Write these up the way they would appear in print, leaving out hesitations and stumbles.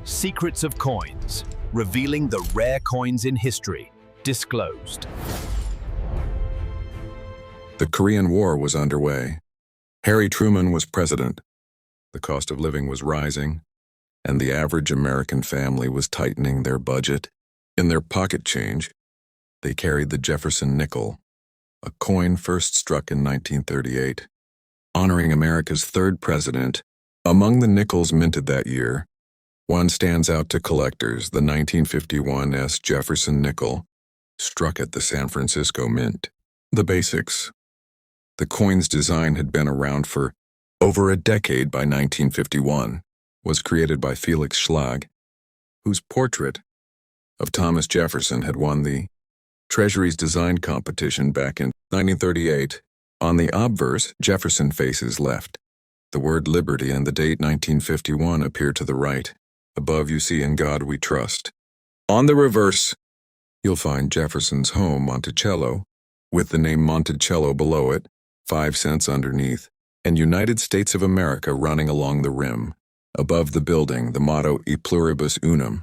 Secrets of Coins, revealing the rare coins in history, disclosed. The Korean War was underway. Harry Truman was president. The cost of living was rising, and the average American family was tightening their budget. In their pocket change, they carried the Jefferson Nickel, a coin first struck in 1938, honoring America's third president. Among the nickels minted that year, one stands out to collectors, the 1951 Jefferson Nickel, struck at the San Francisco Mint. The basics. The coin's design had been around for over a decade by 1951, was created by Felix Schlag, whose portrait of Thomas Jefferson had won the Treasury's design competition back in 1938. On the obverse, Jefferson faces left. The word liberty and the date 1951 appear to the right. Above you see "In God We Trust." On the reverse, you'll find Jefferson's home, Monticello, with the name Monticello below it, 5 cents underneath, and United States of America running along the rim. Above the building, the motto "E pluribus unum."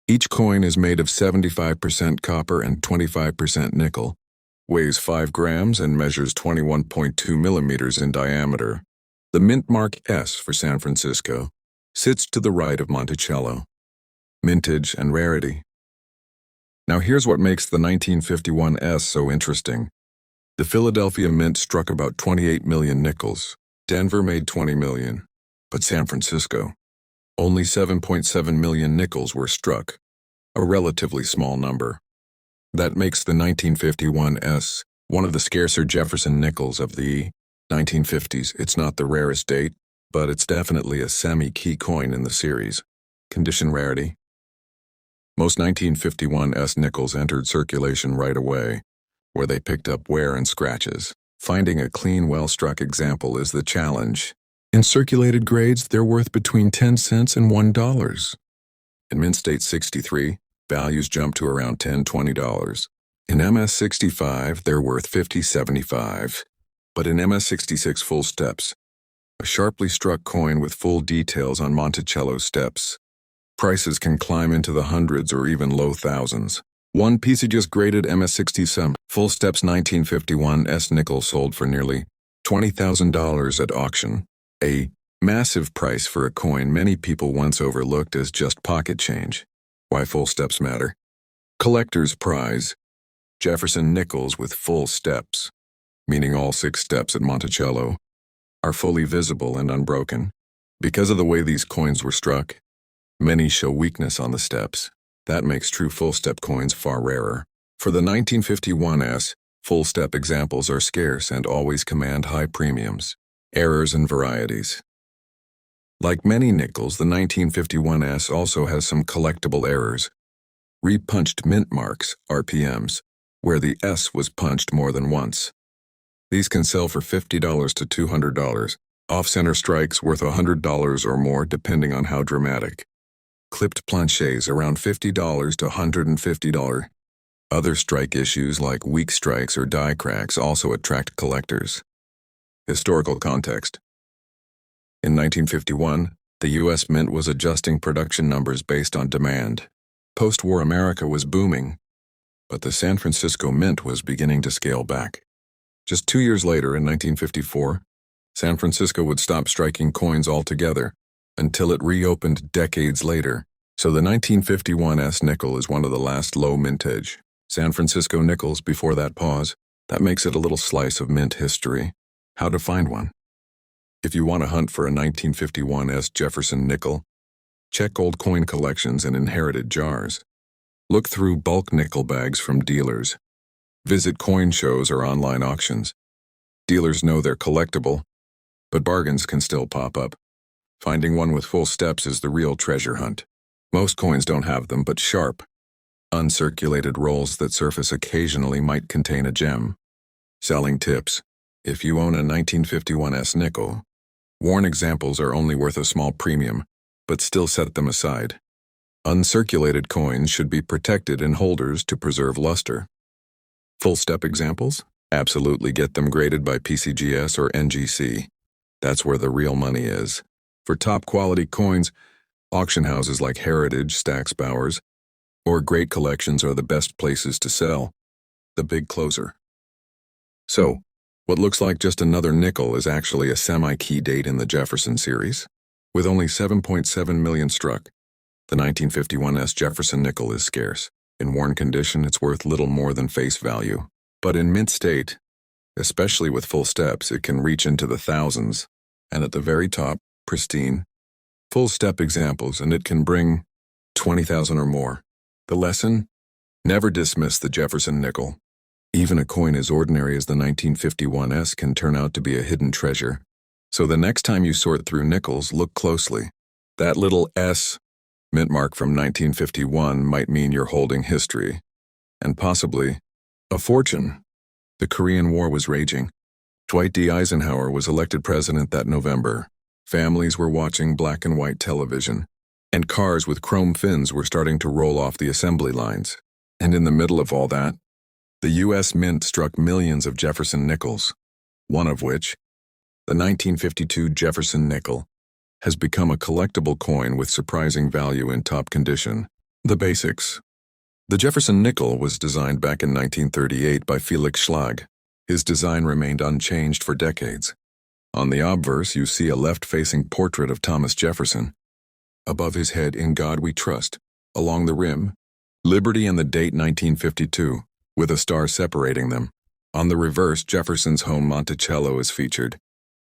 Each coin is made of 75% copper and 25% nickel, weighs 5 grams and measures 21.2 millimeters in diameter. The mint mark S for San Francisco sits to the right of Monticello. Mintage and rarity. Now here's what makes the 1951 S so interesting. The Philadelphia Mint struck about 28 million nickels. Denver made 20 million. But San Francisco, only 7.7 million nickels were struck, a relatively small number. That makes the 1951 S one of the scarcer Jefferson Nickels of the 1950s. It's not the rarest date, but it's definitely a semi-key coin in the series. Condition rarity. Most 1951 S nickels entered circulation right away, where they picked up wear and scratches. Finding a clean, well-struck example is the challenge. In circulated grades, they're worth between 10 cents and $1. In Mint State 63, values jump to around $10, $20. In MS 65, they're worth $50, $75. But in MS 66 full steps, a sharply struck coin with full details on Monticello steps, prices can climb into the hundreds or even low thousands. One PCG's graded MS 67 full steps 1951 S nickel sold for nearly $20,000 at auction, a massive price for a coin many people once overlooked as just pocket change. Why full steps matter. Collector's prize, Jefferson Nickels with full steps, meaning all 6 steps at Monticello, are fully visible and unbroken. Because of the way these coins were struck, many show weakness on the steps. That makes true full-step coins far rarer. For the 1951 S, full-step examples are scarce and always command high premiums. Errors and varieties. Like many nickels, the 1951 S also has some collectible errors. Repunched mint marks, RPMs, where the S was punched more than once. These can sell for $50 to $200. Off-center strikes worth $100 or more depending on how dramatic. Clipped planchets around $50 to $150. Other strike issues like weak strikes or die cracks also attract collectors. Historical context. In 1951, the U.S. Mint was adjusting production numbers based on demand. Post-war America was booming, but the San Francisco Mint was beginning to scale back. Just 2 years later, in 1954, San Francisco would stop striking coins altogether, until it reopened decades later. So the 1951 S nickel is one of the last low mintage San Francisco nickels before that pause. That makes it a little slice of mint history. How to find one? If you want to hunt for a 1951 S Jefferson Nickel, check old coin collections and inherited jars. Look through bulk nickel bags from dealers. Visit coin shows or online auctions. Dealers know they're collectible, but bargains can still pop up. Finding one with full steps is the real treasure hunt. Most coins don't have them, but sharp, uncirculated rolls that surface occasionally might contain a gem. Selling tips. If you own a 1951 S nickel, worn examples are only worth a small premium, but still set them aside. Uncirculated coins should be protected in holders to preserve luster. Full step examples? Absolutely get them graded by PCGS or NGC. That's where the real money is. For top quality coins, Auction houses like Heritage, Stack's Bowers, or great collections are the best places to sell. The big closer. So, what looks like just another nickel is actually a semi-key date in the Jefferson series. With only 7.7 million struck, the 1951 Jefferson Nickel is scarce. In worn condition, it's worth little more than face value. But in mint state, especially with full steps, it can reach into the thousands. And at the very top, pristine, full step examples, and it can bring 20,000 or more. The lesson? Never dismiss the Jefferson Nickel. Even a coin as ordinary as the 1951 can turn out to be a hidden treasure. So the next time you sort through nickels, look closely. That little S mint mark from 1951 might mean you're holding history, and possibly a fortune. The Korean War was raging. Dwight D. Eisenhower was elected president that November. Families were watching black and white television, and cars with chrome fins were starting to roll off the assembly lines. And in the middle of all that, the U.S. Mint struck millions of Jefferson Nickels, one of which, the 1952 Jefferson Nickel, has become a collectible coin with surprising value in top condition. The basics. The Jefferson Nickel was designed back in 1938 by Felix Schlag. His design remained unchanged for decades. On the obverse, you see a left-facing portrait of Thomas Jefferson. Above his head, "In God We Trust." Along the rim, Liberty and the date 1952, with a star separating them. On the reverse, Jefferson's home Monticello is featured,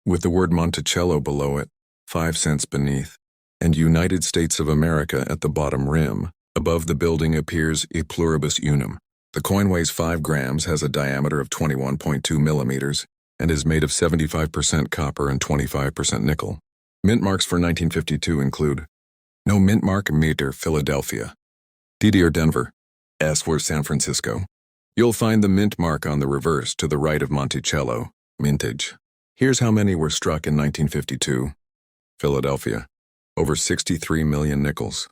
with the word Monticello below it, 5 cents beneath, and United States of America at the bottom rim. Above the building appears E pluribus unum. The coin weighs 5 grams, has a diameter of 21.2 millimeters, and is made of 75% copper and 25% nickel. Mint marks for 1952 include: no mint mark, meter, Philadelphia. DD or Denver. S for San Francisco. You'll find the mint mark on the reverse to the right of Monticello, Mintage. Here's how many were struck in 1952. Philadelphia, over 63 million nickels.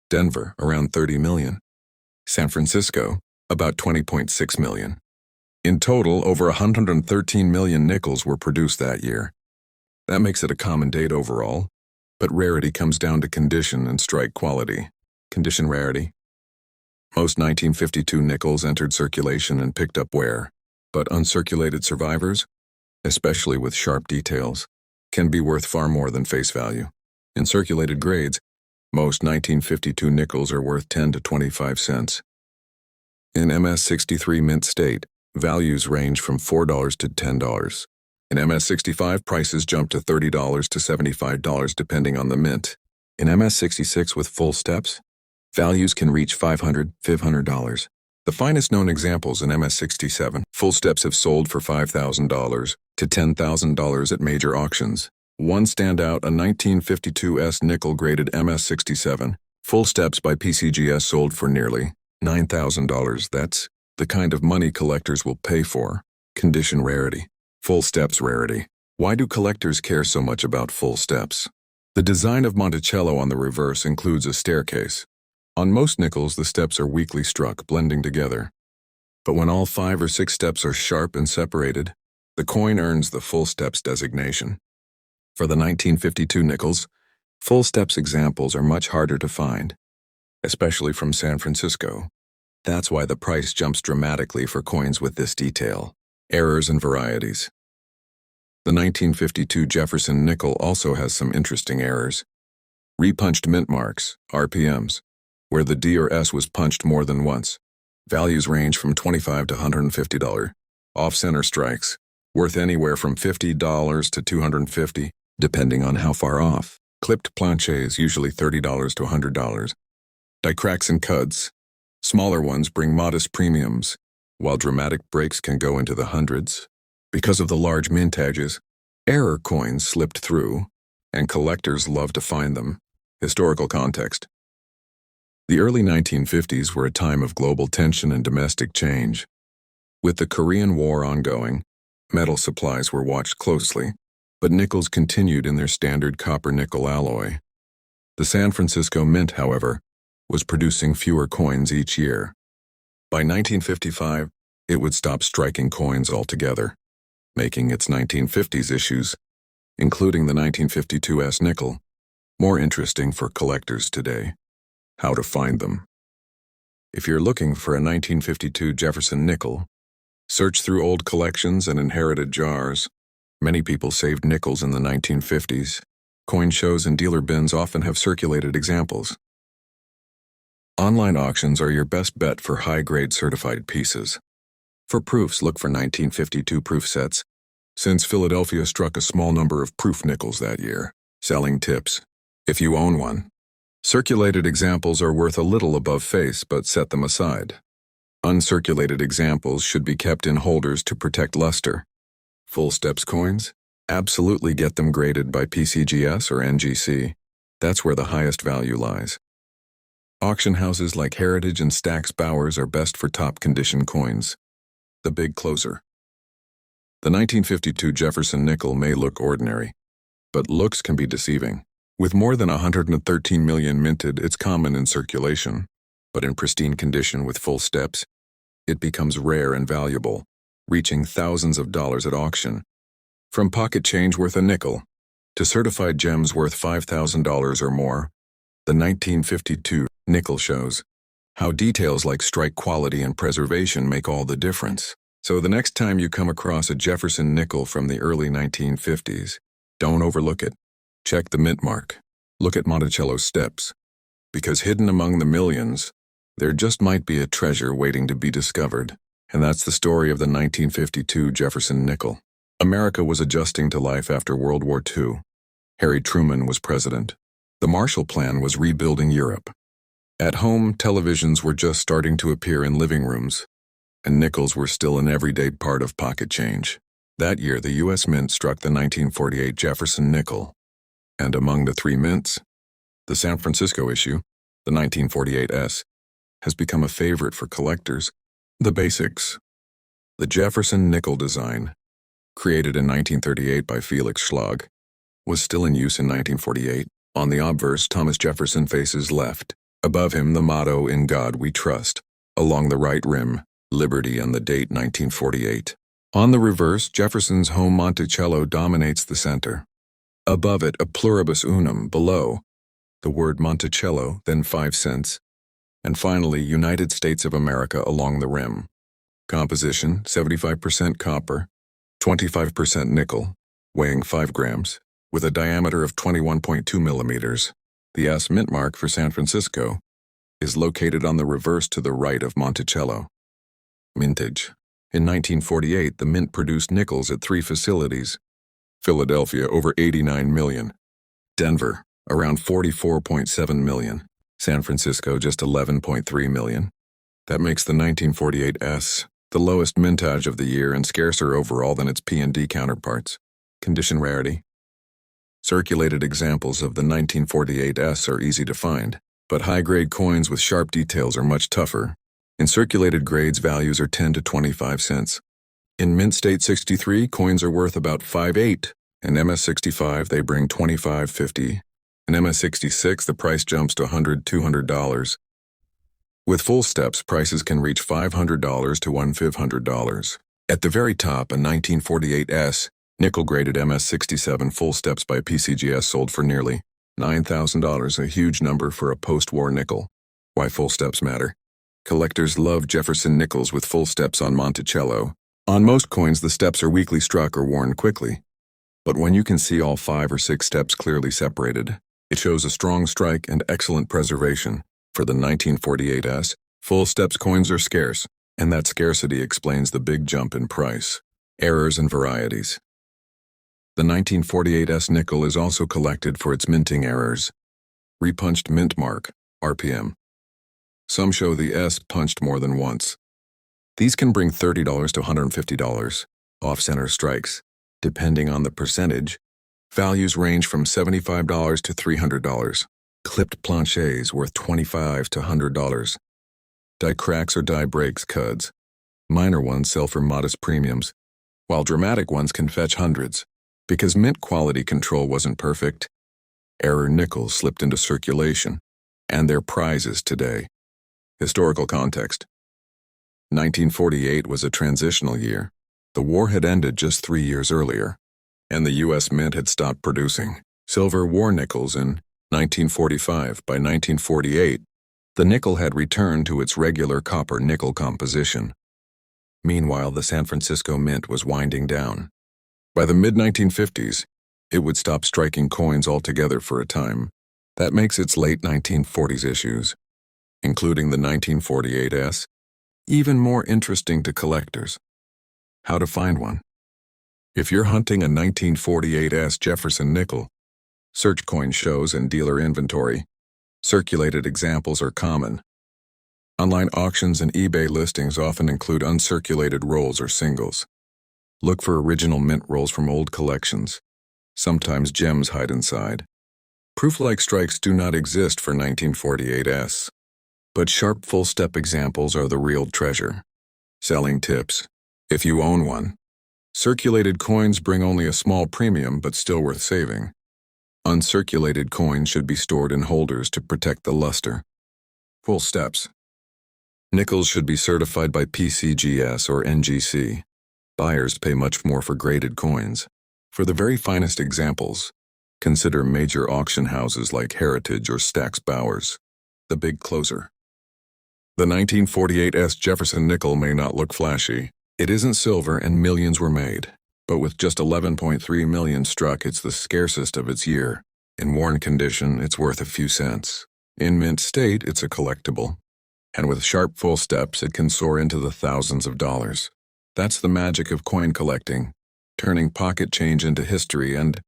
Denver, around 30 million. San Francisco, about 20.6 million. In total, over 113 million nickels were produced that year. That makes it a common date overall, but rarity comes down to condition and strike quality. Condition rarity. Most 1952 nickels entered circulation and picked up wear, but uncirculated survivors, especially with sharp details, can be worth far more than face value. In circulated grades, most 1952 nickels are worth 10 to 25 cents. In MS-63 mint state, values range from $4 to $10. In MS-65, prices jump to $30 to $75 depending on the mint. In MS-66 with full steps, values can reach $500, $500. The finest known examples in MS-67, full steps have sold for $5,000 to $10,000 at major auctions. One standout, a 1952 nickel-graded MS-67, full steps by PCGS sold for nearly $9,000. That's the kind of money collectors will pay for. Condition rarity. Full steps rarity. Why do collectors care so much about full steps? The design of Monticello on the reverse includes a staircase. On most nickels, the steps are weakly struck, blending together. But when all 5 or 6 steps are sharp and separated, the coin earns the full steps designation. For the 1952 nickels, full steps examples are much harder to find, especially from San Francisco. That's why the price jumps dramatically for coins with this detail. Errors and varieties. The 1952 Jefferson Nickel also has some interesting errors. Repunched mint marks, RPMs, where the D or S was punched more than once. Values range from $25 to $150. Off-center strikes, worth anywhere from $50 to $250, depending on how far off. Clipped planches, usually $30 to $100. Die cracks and cuts. Smaller ones bring modest premiums, while dramatic breaks can go into the hundreds. Because of the large mintages, error coins slipped through, and collectors love to find them. Historical context. The early 1950s were a time of global tension and domestic change. With the Korean War ongoing, metal supplies were watched closely, but nickels continued in their standard copper-nickel alloy. The San Francisco Mint, however, was producing fewer coins each year. By 1955, it would stop striking coins altogether, making its 1950s issues, including the 1952 nickel, More interesting for collectors today. How to find them. If you're looking for a 1952 Jefferson nickel, search through old collections and inherited jars. Many people saved nickels in the 1950s. Coin shows and dealer bins often have circulated examples. Online auctions are your best bet for high-grade certified pieces. For proofs, look for 1952 proof sets, since Philadelphia struck a small number of proof nickels that year. Selling tips. If you own one, circulated examples are worth a little above face, but set them aside. Uncirculated examples should be kept in holders to protect luster. Full steps coins? Absolutely get them graded by PCGS or NGC. That's where the highest value lies. Auction houses like Heritage and Stack's Bowers are best for top condition coins. The big closer. The 1952 Jefferson nickel may look ordinary, but looks can be deceiving. With more than 113 million minted, it's common in circulation, but in pristine condition with full steps, it becomes rare and valuable, reaching thousands of dollars at auction. From pocket change worth a nickel to certified gems worth $5,000 or more, the 1952 nickel shows how details like strike quality and preservation make all the difference. So the next time you come across a Jefferson nickel from the early 1950s, don't overlook it. Check the mint mark. Look at Monticello's steps. Because hidden among the millions, there just might be a treasure waiting to be discovered. And that's the story of the 1952 Jefferson nickel. America was adjusting to life after World War II. Harry Truman was president. The Marshall Plan was rebuilding Europe. At home, televisions were just starting to appear in living rooms, and nickels were still an everyday part of pocket change. That year, the U.S. Mint struck the 1948 Jefferson nickel. And among the three mints, the San Francisco issue, the 1948S, has become a favorite for collectors. The basics. The Jefferson nickel design, created in 1938 by Felix Schlag, was still in use in 1948. On the obverse, Thomas Jefferson faces left. Above him, the motto, "In God We Trust." Along the right rim, Liberty and the date 1948. On the reverse, Jefferson's home Monticello dominates the center. Above it, a pluribus unum. Below, the word Monticello, then 5 cents. And finally, United States of America along the rim. Composition, 75% copper, 25% nickel, weighing 5 grams, with a diameter of 21.2 millimeters. The S mint mark for San Francisco is located on the reverse to the right of Monticello. Mintage. In 1948, the mint produced nickels at 3 facilities. Philadelphia, over 89 million. Denver, around 44.7 million. San Francisco, just 11.3 million. That makes the 1948 S the lowest mintage of the year and scarcer overall than its P&D counterparts. Condition rarity. Circulated examples of the 1948 S are easy to find, but high-grade coins with sharp details are much tougher. In circulated grades, values are 10 to 25 cents. In Mint State 63, coins are worth about 5.8. In MS 65, they bring $25.50. In MS 66, the price jumps to $100, $200. With full steps, prices can reach $500 to $1,500. At the very top, a 1948 S, nickel-graded MS 67 full steps by PCGS sold for nearly $9,000, a huge number for a post-war nickel. Why full steps matter? Collectors love Jefferson Nickels with full steps on Monticello. On most coins, the steps are weakly struck or worn quickly. But when you can see all 5 or 6 steps clearly separated, it shows a strong strike and excellent preservation. For the 1948 S, full steps coins are scarce, and that scarcity explains the big jump in price. Errors and varieties. The 1948 S nickel is also collected for its minting errors. Repunched mint mark, RPM. Some show the S punched more than once. These can bring $30 to $150. Off-center strikes, depending on the percentage, values range from $75 to $300. Clipped planchets worth $25 to $100. Die cracks or die breaks cuds. Minor ones sell for modest premiums, while dramatic ones can fetch hundreds. Because mint quality control wasn't perfect, error nickels slipped into circulation, and they're prizes today. Historical context. 1948 was a transitional year. The war had ended just 3 years earlier, and the U.S. Mint had stopped producing silver war nickels in 1945. By 1948, the nickel had returned to its regular copper-nickel composition. Meanwhile, the San Francisco Mint was winding down. By the mid-1950s, it would stop striking coins altogether for a time. That makes its late 1940s issues, including the 1948s, even more interesting to collectors. How to find one? If you're hunting a 1948s Jefferson Nickel, search coin shows and dealer inventory. Circulated examples are common. Online auctions and eBay listings often include uncirculated rolls or singles. Look for original mint rolls from old collections. Sometimes gems hide inside. Proof-like strikes do not exist for 1948s, but sharp full-step examples are the real treasure. Selling tips. If you own one, circulated coins bring only a small premium but still worth saving. Uncirculated coins should be stored in holders to protect the luster. Full steps. Nickels should be certified by PCGS or NGC. Buyers pay much more for graded coins. For the very finest examples, consider major auction houses like Heritage or Stack's Bowers. The big closer. The 1948s Jefferson Nickel may not look flashy. It isn't silver and millions were made. But with just 11.3 million struck, it's the scarcest of its year. In worn condition, it's worth a few cents. In mint state, it's a collectible. And with sharp full steps, it can soar into the thousands of dollars. That's the magic of coin collecting, turning pocket change into history and,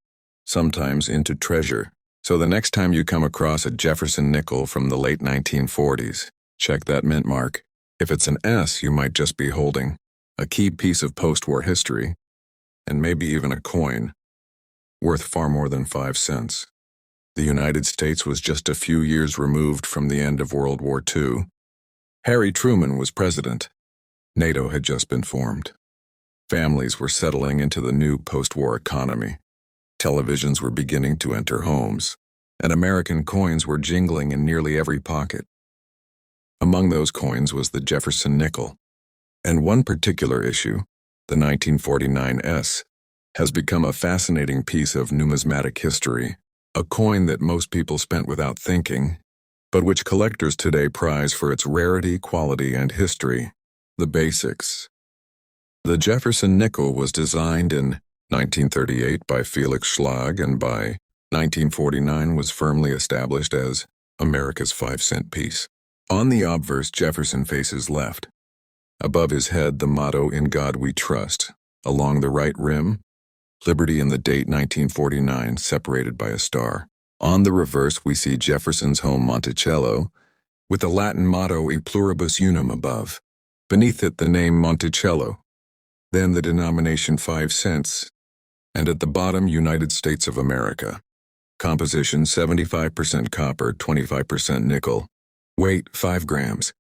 sometimes, into treasure. So the next time you come across a Jefferson Nickel from the late 1940s, check that mint mark. If it's an S, you might just be holding a key piece of post-war history, and maybe even a coin, worth far more than 5 cents. The United States was just a few years removed from the end of World War II. Harry Truman was president. NATO had just been formed. Families were settling into the new post-war economy. Televisions were beginning to enter homes, and American coins were jingling in nearly every pocket. Among those coins was the Jefferson Nickel, and one particular issue, the 1949s, has become a fascinating piece of numismatic history, a coin that most people spent without thinking, but which collectors today prize for its rarity, quality, and history. The basics. The Jefferson Nickel was designed in 1938 by Felix Schlag and by 1949 was firmly established as America's 5-cent piece. On the obverse, Jefferson faces left. Above his head, the motto, "In God We Trust." Along the right rim, Liberty and the date 1949, separated by a star. On the reverse, we see Jefferson's home Monticello, with the Latin motto E Pluribus Unum above. Beneath it, the name Monticello. Then the denomination 5 cents, and at the bottom, United States of America. Composition 75% copper, 25% nickel. Weight 5 grams.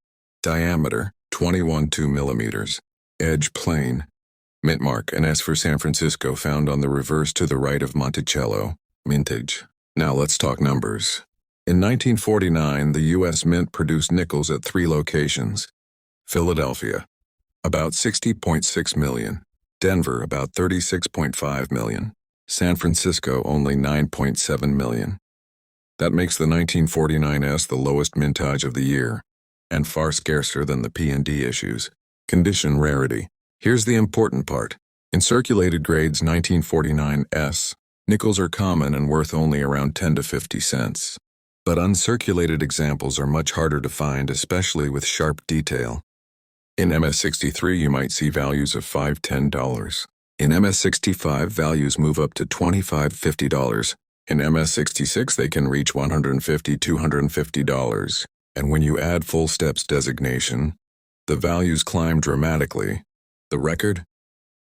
Diameter 21.2 millimeters. Edge plain. Mint mark, an S for San Francisco found on the reverse to the right of Monticello. Mintage. Now let's talk numbers. In 1949, the U.S. Mint produced nickels at 3 locations. Philadelphia, about 60.6 million. Denver, about 36.5 million. San Francisco, only 9.7 million. That makes the 1949s the lowest mintage of the year, and far scarcer than the P&D issues. Condition rarity. Here's the important part. In circulated grades 1949s, nickels are common and worth only around 10 to 50 cents. But uncirculated examples are much harder to find, especially with sharp detail. In MS-63, you might see values of $5, $10. In MS-65, values move up to $25, $50. In MS-66, they can reach $150, $250. And when you add full steps designation, the values climb dramatically. The record?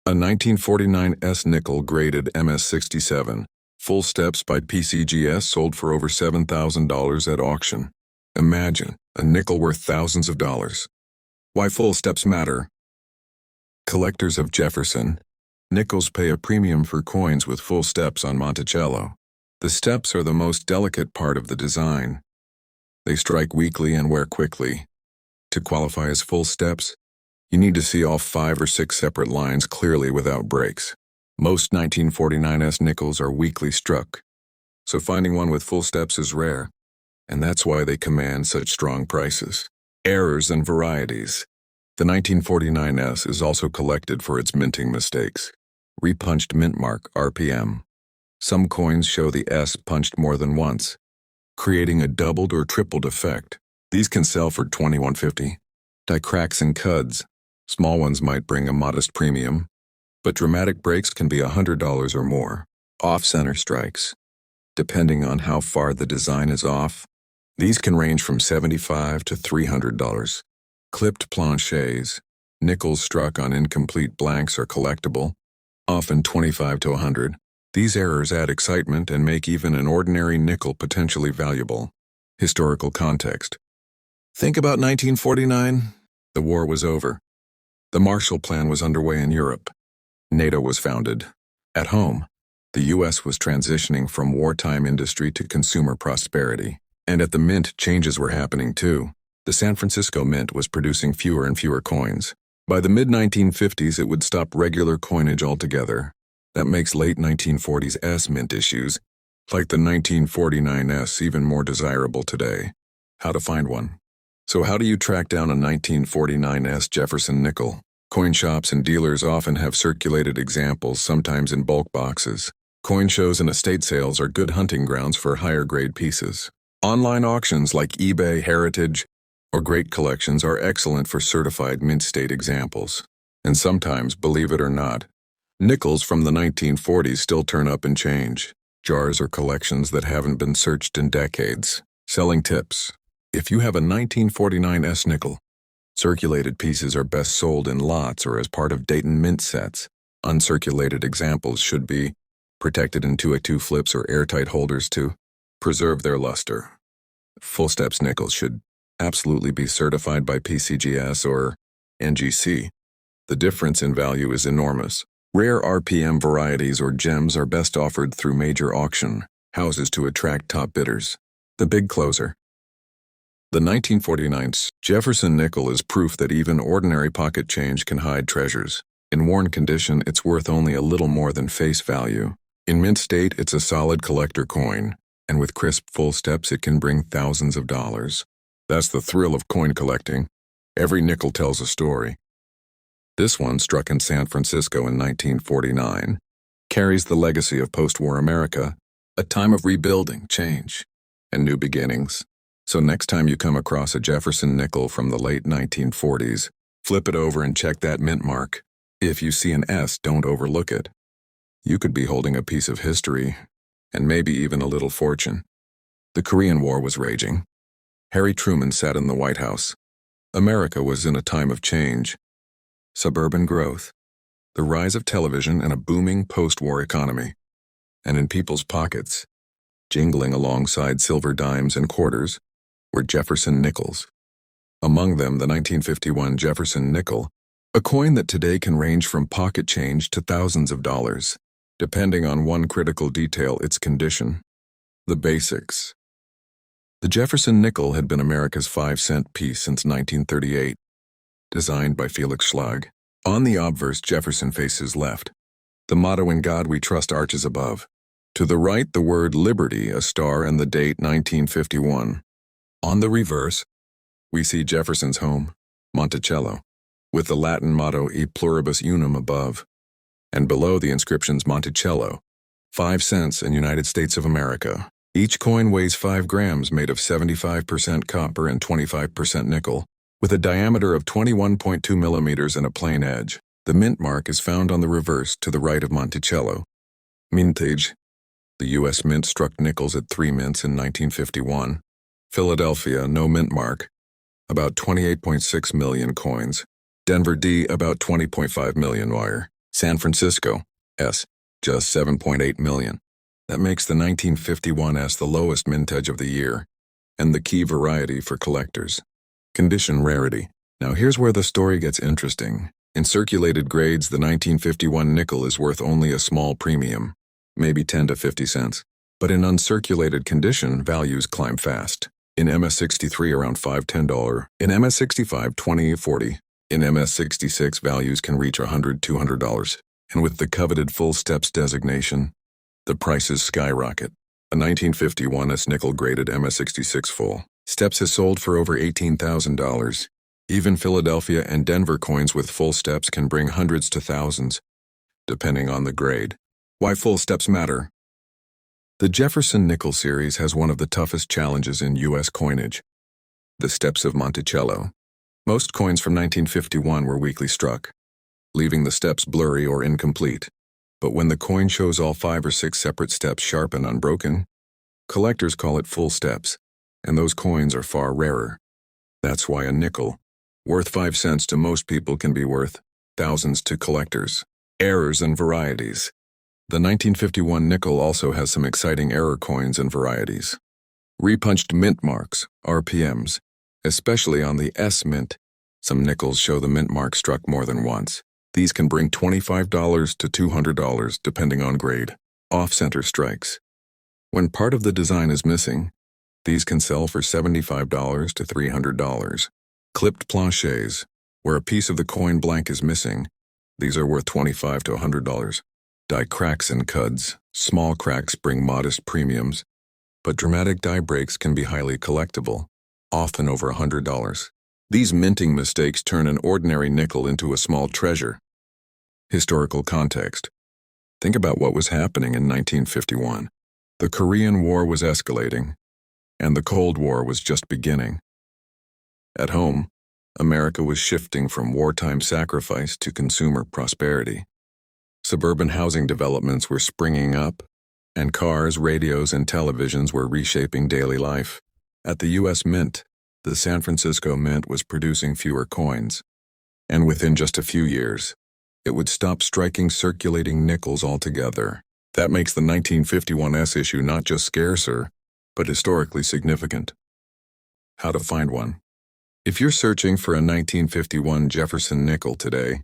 A 1949s nickel graded MS-67, full steps by PCGS, sold for over $7,000 at auction. Imagine, a nickel worth thousands of dollars. Why full steps matter? Collectors of Jefferson Nickels pay a premium for coins with full steps on Monticello. The steps are the most delicate part of the design. They strike weakly and wear quickly. To qualify as full steps, you need to see all 5 or 6 separate lines clearly without breaks. Most 1949s nickels are weakly struck. so finding one with full steps is rare, and that's why they command such strong prices. Errors and varieties. The 1949S is also collected for its minting mistakes. Repunched mint mark RPM. Some coins show the S punched more than once, creating a doubled or tripled effect. These can sell for $21.50. Die cracks and cuds. Small ones might bring a modest premium, but dramatic breaks can be $100 or more. Off-center strikes. Depending on how far the design is off, these can range from $75 to $300. Clipped planchets. Nickels struck on incomplete blanks are collectible, often $25 to $100. These errors add excitement and make even an ordinary nickel potentially valuable. Historical context. Think about 1949. The war was over. The Marshall Plan was underway in Europe. NATO was founded. At home, the U.S. was transitioning from wartime industry to consumer prosperity. And at the mint, changes were happening too. The San Francisco Mint was producing fewer and fewer coins. By the mid-1950s, it would stop regular coinage altogether. That makes late 1940s S mint issues, like the 1949S, even more desirable today. How to find one. So how do you track down a 1949S Jefferson Nickel? Coin shops and dealers often have circulated examples, sometimes in bulk boxes. Coin shows and estate sales are good hunting grounds for higher-grade pieces. Online auctions like eBay, Heritage, or Great Collections are excellent for certified mint state examples. And sometimes, believe it or not, nickels from the 1940s still turn up and change. Jars or collections that haven't been searched in decades. Selling tips. If you have a 1949S nickel, circulated pieces are best sold in lots or as part of Dayton mint sets. Uncirculated examples should be protected in 2x2 flips or airtight holders to preserve their luster. Full steps nickels should absolutely be certified by PCGS or NGC. The difference in value is enormous. Rare RPM varieties or gems are best offered through major auction houses to attract top bidders. The big closer. The 1949's Jefferson Nickel is proof that even ordinary pocket change can hide treasures. In worn condition, it's worth only a little more than face value. In mint state, it's a solid collector coin, and with crisp full steps, it can bring thousands of dollars. That's the thrill of coin collecting. Every nickel tells a story. This one, struck in San Francisco in 1949, carries the legacy of post-war America, a time of rebuilding, change, and new beginnings. So next time you come across a Jefferson nickel from the late 1940s, flip it over and check that mint mark. If you see an S, don't overlook it. You could be holding a piece of history, and maybe even a little fortune. The Korean War was raging. Harry Truman sat in the White House. America was in a time of change. Suburban growth, the rise of television, and a booming post-war economy. And in people's pockets, jingling alongside silver dimes and quarters, were Jefferson Nickels. Among them, the 1951 Jefferson Nickel, a coin that today can range from pocket change to thousands of dollars, depending on one critical detail: its condition. The basics. The Jefferson Nickel had been America's 5-cent piece since 1938, designed by Felix Schlag. On the obverse, Jefferson faces left. The motto "In God We Trust" arches above. To the right, the word Liberty, a star, and the date 1951. On the reverse, we see Jefferson's home, Monticello, with the Latin motto E Pluribus Unum above, and below the inscriptions Monticello, 5 cents in United States of America. Each coin weighs 5 grams, made of 75% copper and 25% nickel, with a diameter of 21.2 millimeters and a plain edge. The mint mark is found on the reverse to the right of Monticello. Mintage. The U.S. Mint struck nickels at 3 mints in 1951. Philadelphia, no mint mark, about 28.6 million coins. Denver D, about 20.5 million wire. San Francisco, S, just 7.8 million. That makes the 1951 S the lowest mintage of the year, and the key variety for collectors. Condition rarity. Now here's where the story gets interesting. In circulated grades, the 1951 nickel is worth only a small premium, maybe 10 to 50 cents. But in uncirculated condition, values climb fast. In MS63, around $5–10. In MS65, $20–40. In MS66, values can reach $100–200. And with the coveted full steps designation, the prices skyrocket. A 1951 S nickel graded MS66 full steps has sold for over $18,000. Even Philadelphia and Denver coins with full steps can bring hundreds to thousands, depending on the grade. Why full steps matter? The Jefferson Nickel series has one of the toughest challenges in U.S. coinage: the steps of Monticello. Most coins from 1951 were weakly struck, leaving the steps blurry or incomplete. But when the coin shows all 5 or 6 separate steps sharp and unbroken, collectors call it full steps, and those coins are far rarer. That's why a nickel, worth 5 cents to most people, can be worth thousands to collectors. Errors and varieties. The 1951 nickel also has some exciting error coins and varieties. Repunched mint marks, RPMs, especially on the S mint. Some nickels show the mint mark struck more than once. These can bring $25 to $200 depending on grade. Off-center strikes. When part of the design is missing, these can sell for $75 to $300. Clipped planchets, where a piece of the coin blank is missing. These are worth $25 to $100. Die cracks and cuds. Small cracks bring modest premiums, but dramatic die breaks can be highly collectible, often over $100. These minting mistakes turn an ordinary nickel into a small treasure. Historical context. Think about what was happening in 1951. The Korean War was escalating, and the Cold War was just beginning. At home, America was shifting from wartime sacrifice to consumer prosperity. Suburban housing developments were springing up, and cars, radios, and televisions were reshaping daily life. At the U.S. Mint, the San Francisco Mint was producing fewer coins, and within just a few years, it would stop striking circulating nickels altogether. That makes the 1951 S issue not just scarcer, but historically significant. How to find one. If you're searching for a 1951 Jefferson nickel today,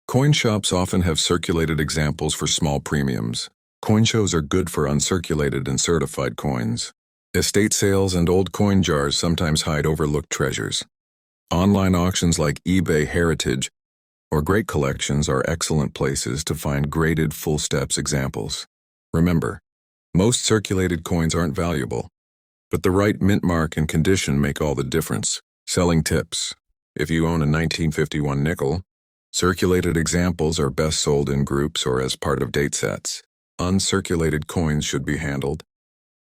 coin shops often have circulated examples for small premiums. Coin shows are good for uncirculated and certified coins. Estate sales and old coin jars sometimes hide overlooked treasures. Online auctions like eBay Heritage or Great Collections are excellent places to find graded full steps examples. Remember, most circulated coins aren't valuable, but the right mint mark and condition make all the difference. Selling tips. If you own a 1951 nickel, circulated examples are best sold in groups or as part of date sets. Uncirculated coins should be handled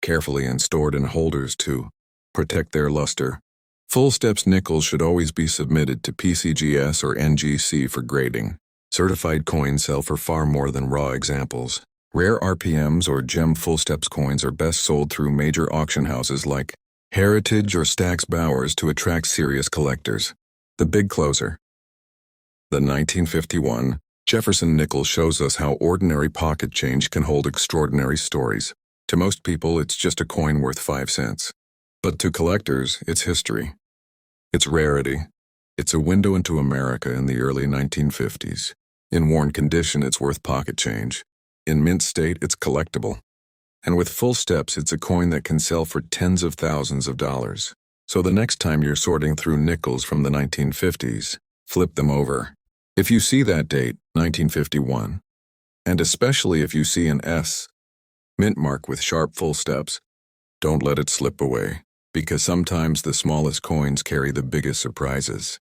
carefully and stored in holders to protect their luster. Full steps nickels should always be submitted to PCGS or NGC for grading. Certified coins sell for far more than raw examples. Rare RPMs or gem full steps coins are best sold through major auction houses like Heritage or Stack's Bowers to attract serious collectors. The big closer. The 1951 Jefferson Nickel shows us how ordinary pocket change can hold extraordinary stories. To most people, it's just a coin worth 5 cents. But to collectors, it's history. It's rarity. It's a window into America in the early 1950s. In worn condition, it's worth pocket change. In mint state, it's collectible. And with full steps, it's a coin that can sell for tens of thousands of dollars. So the next time you're sorting through nickels from the 1950s, flip them over. If you see that date, 1951, and especially if you see an S mint mark with sharp full steps, don't let it slip away, because sometimes the smallest coins carry the biggest surprises.